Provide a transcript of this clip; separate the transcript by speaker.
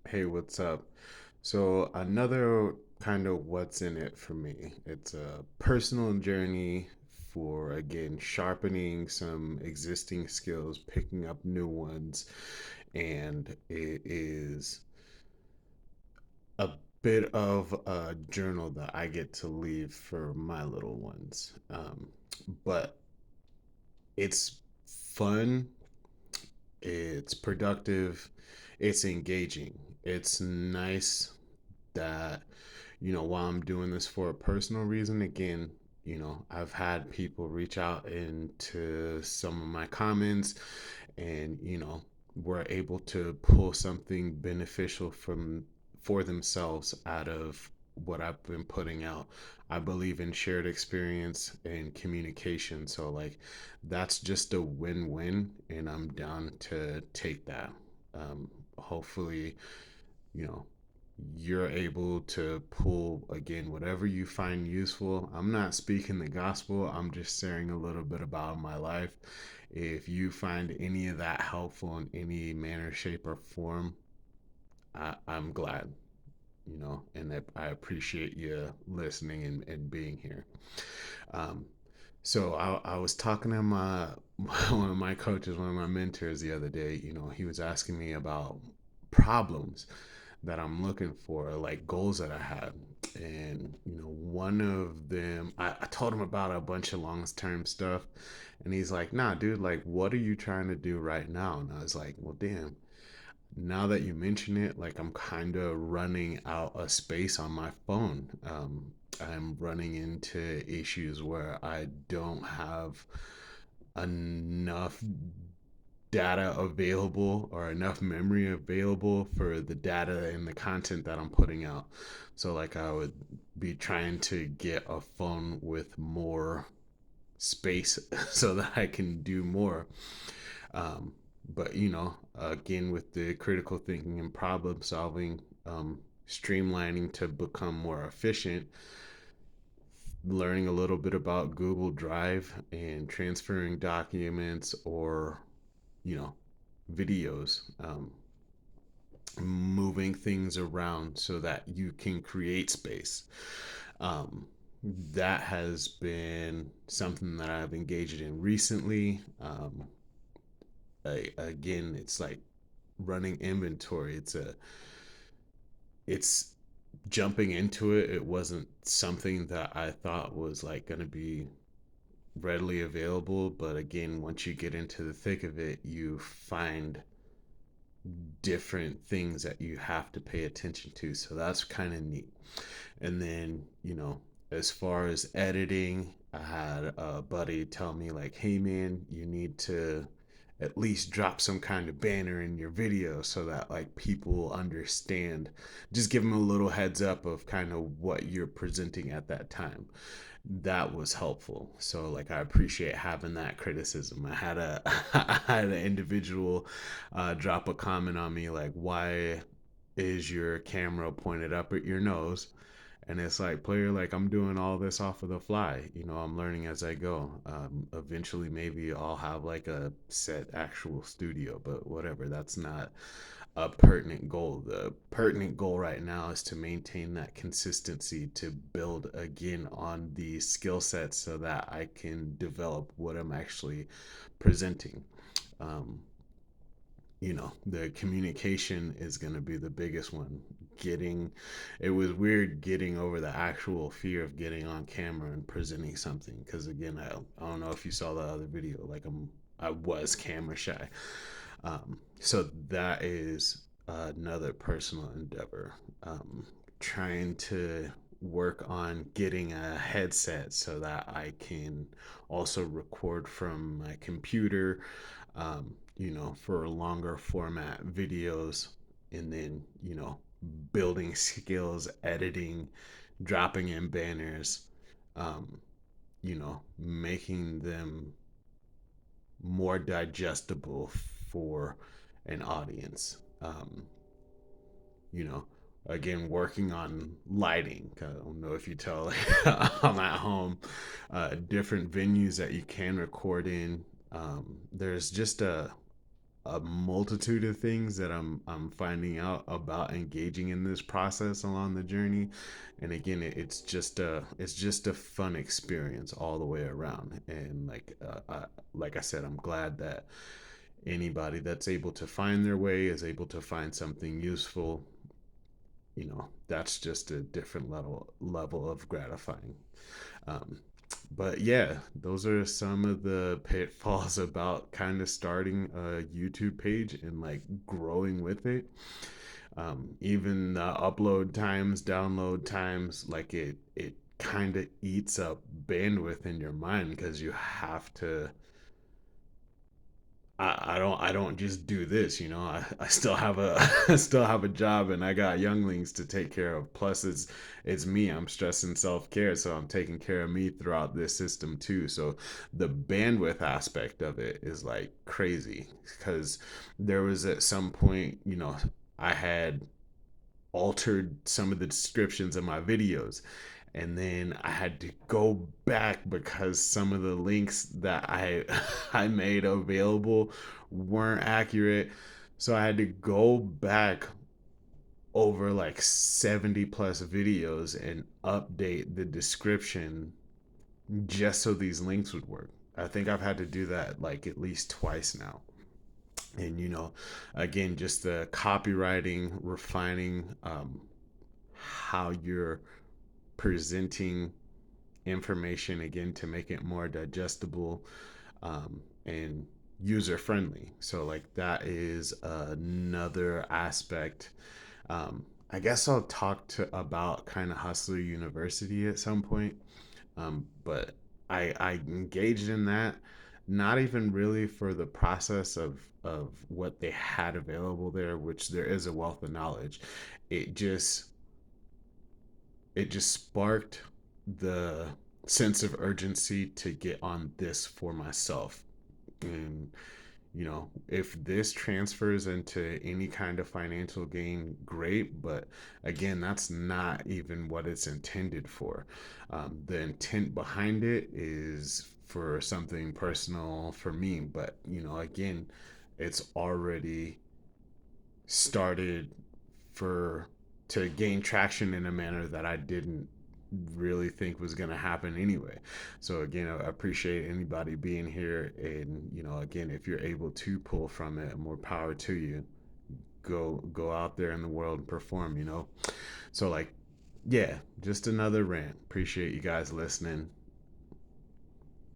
Speaker 1: Hey, what's up? So, another kind of what's in it for me. It's a personal journey for, again, sharpening some existing skills, picking up new ones, and it is a bit of a journal that I get to leave for my little ones. But it's fun, it's productive, it's engaging. It's nice that while I'm doing this for a personal reason, again, I've had people reach out into some of my comments and, were able to pull something beneficial for themselves out of what I've been putting out. I believe in shared experience and communication. So like that's just a win-win and I'm down to take that. Hopefully, you know, you're able to pull again whatever you find useful. I'm not speaking the gospel, I'm just sharing a little bit about my life. If you find any of that helpful in any manner, shape, or form, I'm glad, and I appreciate you listening and being here. Um, so I was talking to my one of my coaches, one of my mentors the other day. He was asking me about problems that I'm looking for, like goals that I had. And, one of them, I told him about a bunch of long term stuff. And he's like, nah, dude, like, what are you trying to do right now? And I was like, well, damn, now that you mention it, like, I'm kind of running out of space on my phone. I'm running into issues where I don't have enough data available or enough memory available for the data and the content that I'm putting out. So like I would be trying to get a phone with more space so that I can do more. Um, but again, with the critical thinking and problem solving, streamlining to become more efficient, learning a little bit about Google Drive and transferring documents or you know videos, moving things around so that you can create space. Um, that has been something that I've engaged in recently. Again, it's like running inventory. It's jumping into it. It wasn't something that I thought was like going to be readily available, but again, once you get into the thick of it, you find different things that you have to pay attention to. So that's kind of neat. And then, as far as editing, I had a buddy tell me, like, hey, man, you need to at least drop some kind of banner in your video so that like people understand, just give them a little heads up of kind of what you're presenting at that time. That was helpful. So like I appreciate having that criticism. I had a I had an individual drop a comment on me like, why is your camera pointed up at your nose? And it's like, player, like I'm doing all this off of the fly. I'm learning as I go. Eventually, maybe I'll have like a set actual studio, but whatever. That's not a pertinent goal. The pertinent goal right now is to maintain that consistency to build again on the skill sets so that I can develop what I'm actually presenting. Um, the communication is going to be the biggest one. Getting It was weird getting over the actual fear of getting on camera and presenting something because again, I don't know if you saw the other video, like I was camera shy. So that is another personal endeavor. Trying to work on getting a headset so that I can also record from my computer, for longer format videos, and then, building skills, editing, dropping in banners, making them more digestible for an audience. You know, Again, working on lighting. I don't know if you tell, I'm at home, different venues that you can record in. There's just a multitude of things that I'm finding out about engaging in this process along the journey. And again, it's just a fun experience all the way around. And like I said, I'm glad that anybody that's able to find their way is able to find something useful. That's just a different level of gratifying. um, but yeah, those are some of the pitfalls about kind of starting a YouTube page and like growing with it. Even the upload times, download times, like it kind of eats up bandwidth in your mind because you have to. I don't just do this, I still have a I still have a job, and I got younglings to take care of. Plus it's me. I'm stressing self-care, so I'm taking care of me throughout this system too. So the bandwidth aspect of it is like crazy, because there was at some point, I had altered some of the descriptions of my videos, and then I had to go back because some of the links that I I made available weren't accurate. So I had to go back over like 70 plus videos and update the description just so these links would work. I think I've had to do that like at least twice now. And again, just the copywriting, refining, how you're presenting information again to make it more digestible, and user friendly. So like that is another aspect. I guess I'll talk to about kind of Hustler University at some point. But I engaged in that, not even really for the process of what they had available there, which there is a wealth of knowledge. It just it just sparked the sense of urgency to get on this for myself. And if this transfers into any kind of financial gain, great. But again, that's not even what it's intended for. The intent behind it is for something personal for me. But again, it's already started for to gain traction in a manner that I didn't really think was going to happen anyway. So again, I appreciate anybody being here, and again, if you're able to pull from it, more power to you. Go out there in the world and perform. So like, yeah, just another rant. Appreciate you guys listening.